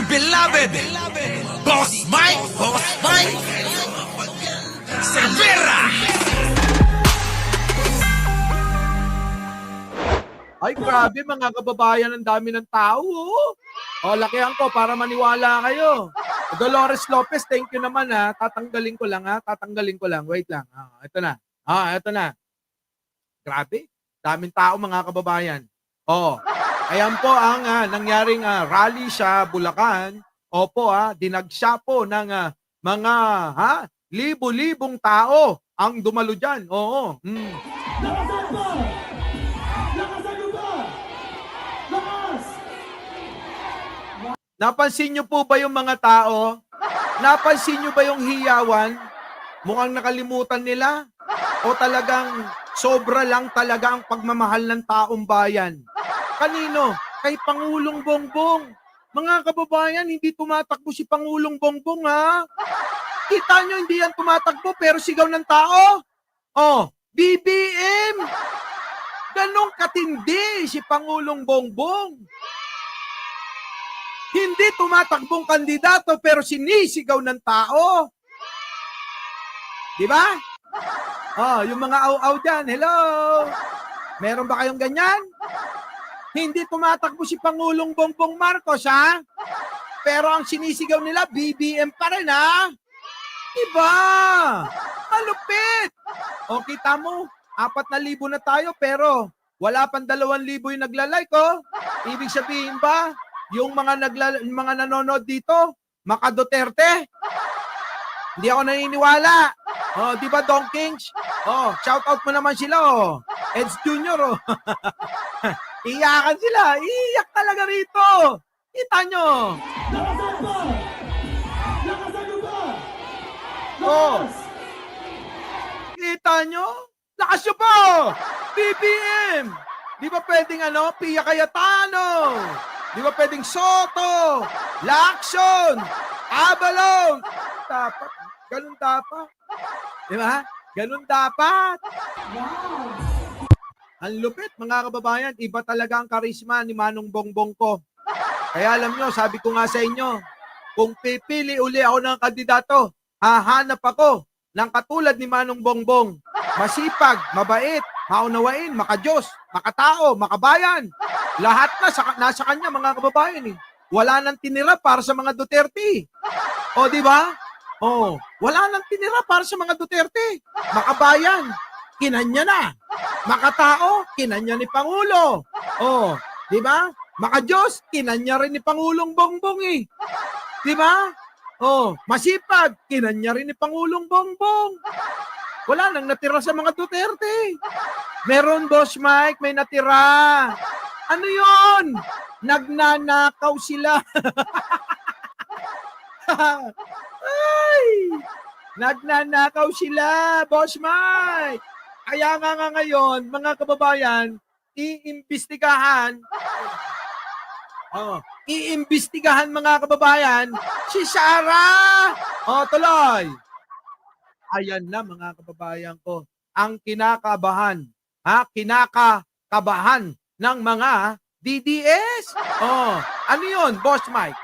dear beloved, Boss Mike Cervera. Ay, grabe mga kababayan, ang dami ng tao. O, lakihan ko para maniwala kayo. Dolores Lopez, thank you naman ha. Tatanggalin ko lang ha. Tatanggalin ko lang. Wait lang. Ito na. Ito na. Grabe. Daming tao mga kababayan. Ayan po ang nangyaring rally sa Bulacan. Opo dinagsya po ng mga libo-libong tao ang dumalo dyan. Oo. Napansin niyo po ba yung mga tao? Napansin niyo ba yung hiyawan? Mukhang nakalimutan nila? O talagang sobra lang talaga ang pagmamahal ng taong bayan? Kanino? Kay Pangulong Bongbong. Mga kababayan, hindi tumatakbo si Pangulong Bongbong ha? Kita niyo hindi yan tumatakbo pero sigaw ng tao? BBM! Ganong katindi si Pangulong Bongbong. Hindi tumatakbong kandidato pero sinisigaw ng tao. Di ba? Yung mga aw-aw dyan, hello? Meron ba kayong ganyan? Hindi tumatakbo si Pangulong Bongbong Marcos, ha? Pero ang sinisigaw nila, BBM pa rin, ha? Diba? Malupit! O, kita mo, 4,000 na tayo pero wala pang 2,000 yung naglalike, Ibig sabihin ba, yung mga nanonood dito, maka Duterte? Hindi ako naniniwala. Di ba, Don Kings? Shout out mo naman sila, Eds Jr., Iyakan sila. Iyak talaga rito. Kita nyo. Kita nyo? Lakas nyo po. BBM. Di ba pwedeng Pia Cayetano? Di ba pwedeng Soto? Lacson? Abalong? Dapat. Ganun dapat. Di ba? Ganun dapat. Wow. Ang lupit, mga kababayan. Iba talaga ang karisma ni Manong Bongbong ko. Kaya alam nyo, sabi ko nga sa inyo, kung pipili uli ako ng kandidato, hahanap ako ng katulad ni Manong Bongbong. Masipag, mabait, maunawain, makadiyos, makatao, makabayan. Lahat nasa kanya, mga kababayan. Wala nang tinira para sa mga Duterte. Di ba? Wala nang tinira para sa mga Duterte. Makabayan, kinanya na. Makatao, kinanya ni Pangulo. Di ba? Makadiyos, kinanya rin ni Pangulong Bongbong Di ba? Masipag, kinanya rin ni Pangulong Bongbong. Wala nang natira sa mga Duterte. Meron, Boss Mike, may natira. Ano yon? Nagnanakaw sila. Ay! Nagnanakaw sila, Boss Mike. Kaya nga ngayon, mga kababayan, iimbestigahan mga kababayan, si Sara. Tuloy. Ayan na mga kababayan ko, ang kinakabahan ng mga DDS. Ano yun, Boss Mike?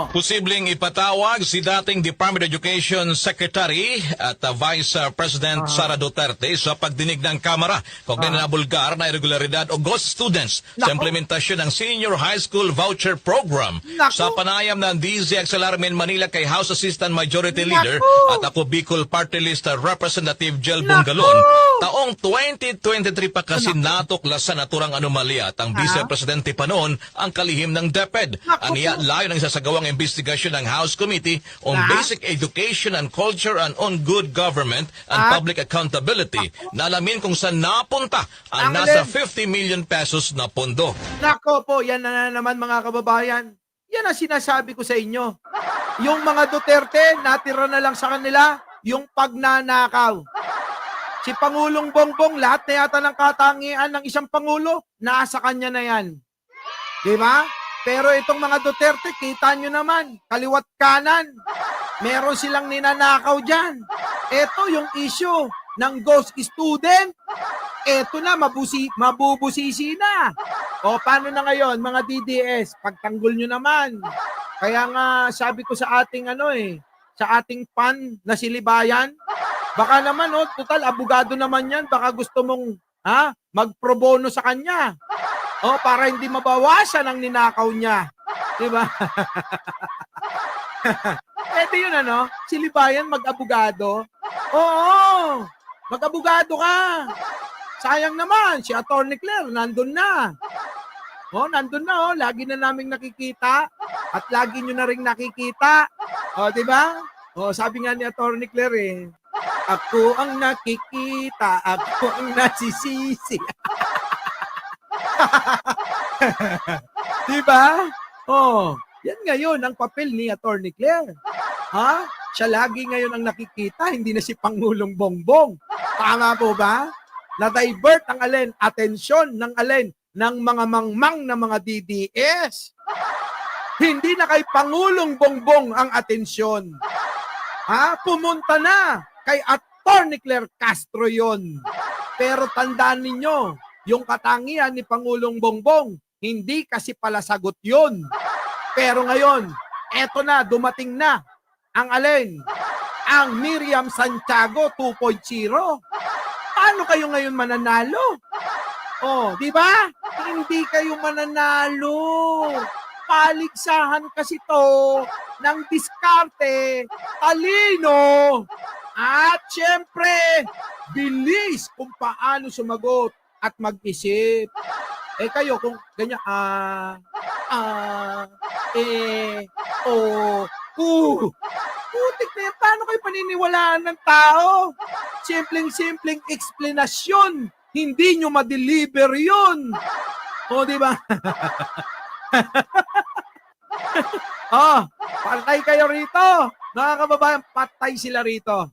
Posibleng ipatawag si dating Department of Education Secretary at Vice President Sara Duterte sa pagdinig ng Kamara kaugnay na nabulgar na irregularidad o ghost students sa implementasyon ng Senior High School Voucher Program. Sa panayam ng DZXLR in Manila kay House Assistant Majority Leader at ako Bicol Party List Representative Jel Bungalon, taong 2023 pa kasi natuklasan naturang anomalya at ang Vice Presidente pa noon ang kalihim ng DepEd. Aniya layo ng isasagawang investigasyon ng House Committee on Basic Education and Culture and on Good Government and Public Accountability. Nalamin kung saan napunta ang nasa 50 million pesos na pondo. Nako po, yan na naman mga kababayan. Yan ang sinasabi ko sa inyo. Yung mga Duterte, natira na lang sa kanila yung pagnanakaw. Si Pangulong Bongbong, lahat na yata ng katangian ng isang Pangulo, nasa kanya na yan. Di ba? Pero itong mga Duterte, kita nyo naman, kaliwat kanan, meron silang ninanakaw dyan. Ito yung issue ng ghost student. Ito na, mabubusisi na. Paano na ngayon, mga DDS? Pagtanggol nyo naman. Kaya nga sabi ko sa ating sa ating fan na si Libayan, baka naman total abogado naman 'yan, baka gusto mong mag-pro bono sa kanya. Para hindi mabawasan ang ninakaw niya, 'di ba? Pwede 'yun si Libayan mag-abogado. Oo. Mag-abogado ka. Sayang naman si Attorney Claire nandun na. Nandun na lagi na naming nakikita at lagi nyo na ring nakikita. Di ba? Sabi nga ni Attorney Claire ako ang nakikita, ako ang nasisisi. Di ba? Yan ngayon ang papel ni Attorney Claire. Siya lagi ngayon ang nakikita, hindi na si Pangulong Bongbong. Tama po ba? Na-divert ang atensyon ng ng mga mangmang na mga DDS. Hindi na kay Pangulong Bongbong ang atensyon. Pumunta na kay Attorney Claire Castro yon. Pero tandaan ninyo, yung katangian ni Pangulong Bongbong, hindi kasi pala sagot yon. Pero ngayon, eto na, dumating na ang ang Miriam Santiago 2.0. Paano kayo ngayon mananalo? Di ba? Hindi kayo mananalo. Paligsahan kasi to ng diskarte, talino, at syempre, bilis kung paano sumagot at mag-isip. Kayo kung ganyan, putik na yan, paano kayo paniniwalaan ng tao? Simpleng eksplanasyon, hindi nyo ma-deliver yun. Di ba? Patay kayo rito. Mga kababayan, patay sila rito.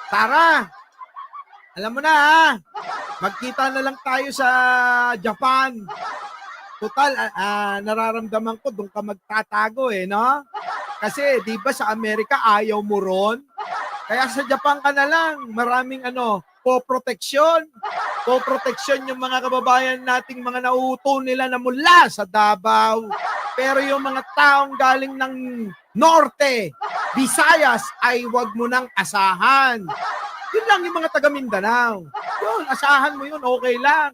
Tara. Alam mo na magkita na lang tayo sa Japan. Total, nararamdaman ko doon ka magtatago no? Kasi di ba sa Amerika ayaw mo ron? Kaya sa Japan ka na lang, maraming po-proteksyon. Po-proteksyon yung mga kababayan nating mga nauto nila na mula sa Davao. Pero yung mga taong galing ng Norte, Visayas, ay wag mo nang asahan. Yun lang yung mga taga Mindanao. Yun, asahan mo yun, okay lang.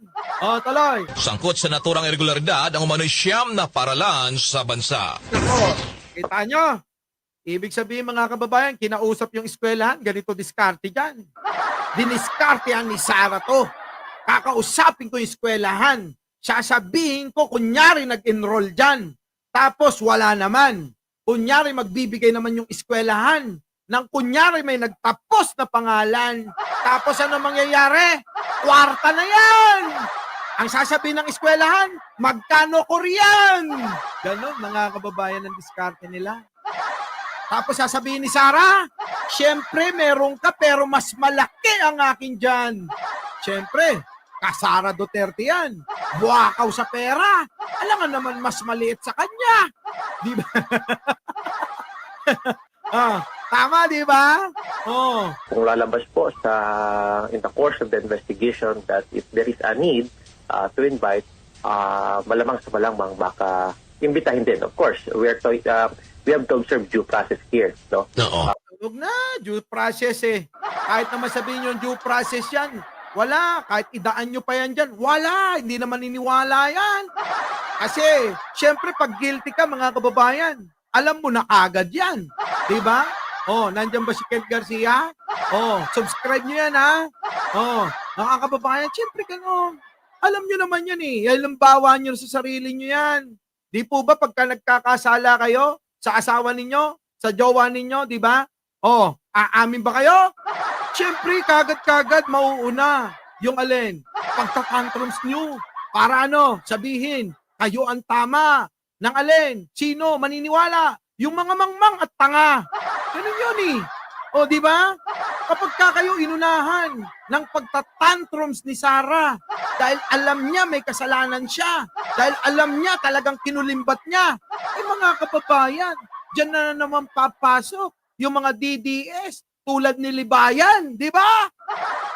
Tuloy. Sangkot sa naturang irregularidad ang umano'y siyam na paralan sa bansa. Kita nyo? Ibig sabihin mga kababayan, kinausap yung eskwelahan, ganito diskarte dyan. Diniskarte ni Sara to. Kakausapin ko yung eskwelahan. Sasabihin ko, kunyari nag-enroll dyan. Tapos wala naman. Kunyari magbibigay naman yung eskwelahan. Nang kunyari may nagtapos na pangalan. Tapos ano mangyayari? Kwarta na yan! Ang sasabihin ng eskwelahan, magkano Korean? Ganon mga kababayan ng diskarte nila. Tapos sasabihin ni Sara, syempre meron ka pero mas malaki ang akin dyan. Syempre, Sara Duterte yan. Buwakaw sa pera. Alam nga naman mas maliit sa kanya. Di ba? Tama, di ba? Kung lalabas po in the course of the investigation that if there is a need to invite, malamang sa malamang baka imbitahin din. Of course, we have to observe due process here. No? Huwag na, due process Kahit naman sabihin yung due process yan, wala. Kahit idaan nyo pa yan dyan, wala. Hindi naman niniwala yan. Kasi, syempre, pag guilty ka, mga kababayan, alam mo na agad yan. Diba? Nandyan ba si Ken Garcia? Subscribe nyo yan, mga kababayan, syempre, gano'n. Alam nyo naman yan Halimbawa nyo sa sarili nyo yan. Di po ba pagka nagkakasala kayo sa asawa ninyo, sa jowa ninyo, di ba? Aamin ba kayo? Siyempre, kagad-kagad mauuna yung pagtatantrums nyo. Para sabihin, kayo ang tama. Ng sino maniniwala? Yung mga mangmang at tanga. Ganun yun di ba? Kapag kayo inunahan ng pagtatantrums ni Sara, dahil alam niya may kasalanan siya, dahil alam niya talagang kinulimbat niya, mga kababayan, dyan na naman papasok yung mga DDS tulad ni Libayan, di ba?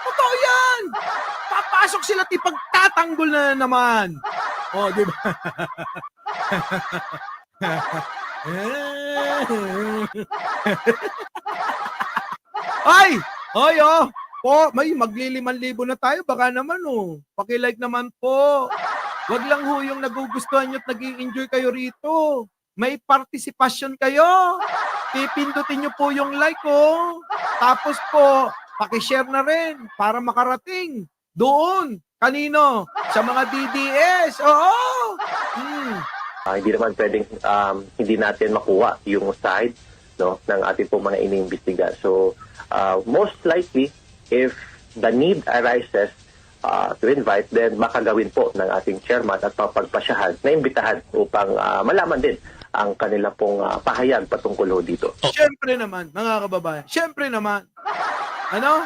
Totoo yan! Papasok sila at ipagtatanggol na naman. Di ba? Ay! Ay, oh! Po, may magli5,000 na tayo. Baka naman, oh. Paki-like naman po. Wag lang ho yung nagugustuhan nyo at nag-i-enjoy kayo rito. May participation kayo. Pipindutin nyo po yung like, oh. Tapos po, paki-share na rin para makarating doon. Kanino? Sa mga DDS. Oo! Hindi naman pwedeng hindi natin makuha yung side, no, ng ating po mga iniimbestiga. So, most likely, if the need arises to invite, then makagawin po ng ating chairman at papagpasyahan na imbitahan upang malaman din ang kanila pong pahayag patungkol ho dito. Siyempre naman, mga kababayan. Siyempre naman. Ano?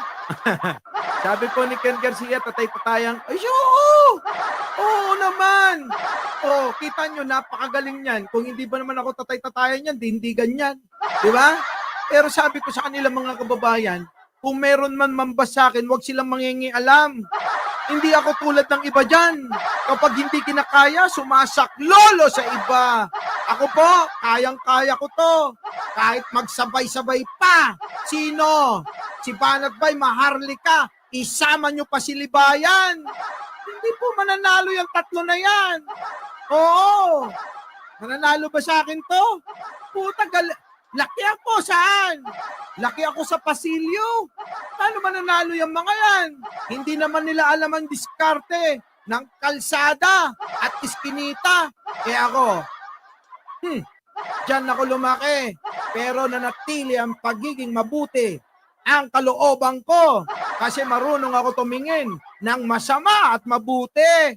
Sabi po ni Ken Garcia, tatay-tatayang, ay, oo! Oo naman! Oh, kita nyo, napakagaling yan. Kung hindi ba naman ako tatay-tatayan yan, hindi ganyan. Di ba? Pero sabi ko sa kanila, mga kababayan, kung meron man mambas sa akin, huwag silang mangingialam. Hindi ako tulad ng iba dyan. Kapag hindi kinakaya, sumasaklolo sa iba. Ako po, kayang-kaya ko to. Kahit magsabay-sabay pa. Sino? Si Banat Bay, maharlika. Isama nyo pa si Libayan. Hindi po mananalo yung 3 na yan. Oo. Mananalo ba sa akin to? Puta, laki ako saan? Laki ako sa pasilyo. Paano mananalo yung mga yan? Hindi naman nila alam ang diskarte ng kalsada at iskinita. Kaya ako, diyan ako lumaki. Pero nanatili ang pagiging mabuti ang kalooban ko. Kasi marunong ako tumingin ng masama at mabuti.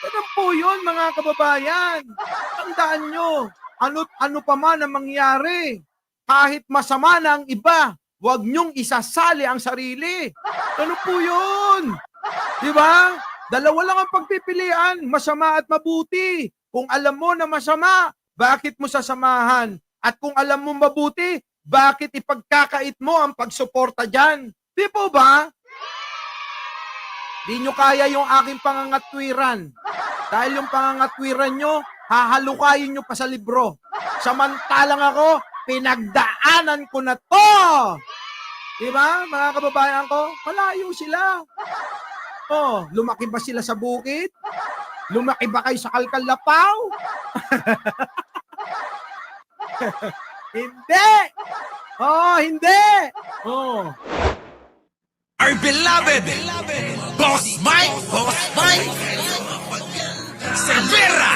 Ganun po yun, mga kababayan. Tandaan nyo, ano pa man ang mangyari. Kahit masama na ang iba, huwag nyong isasali ang sarili. Ano po yun? Di ba? Dalawa lang ang pagpipilian, masama at mabuti. Kung alam mo na masama, bakit mo sasamahan? At kung alam mo mabuti, bakit ipagkakait mo ang pagsuporta dyan? Di po ba? Di nyo kaya yung aking pangangatwiran. Dahil yung pangangatwiran nyo, hahalukayin nyo pa sa libro. Samantalang ako, pinagdaanan ko na to. Diba, mga kababayan ko? Malayo sila. Oh, lumaki ba sila sa bukid? Lumaki ba kayo sa Kalkalapaw? Hindi. Oh, hindi. Oh. Our beloved Boss Mike Cervera.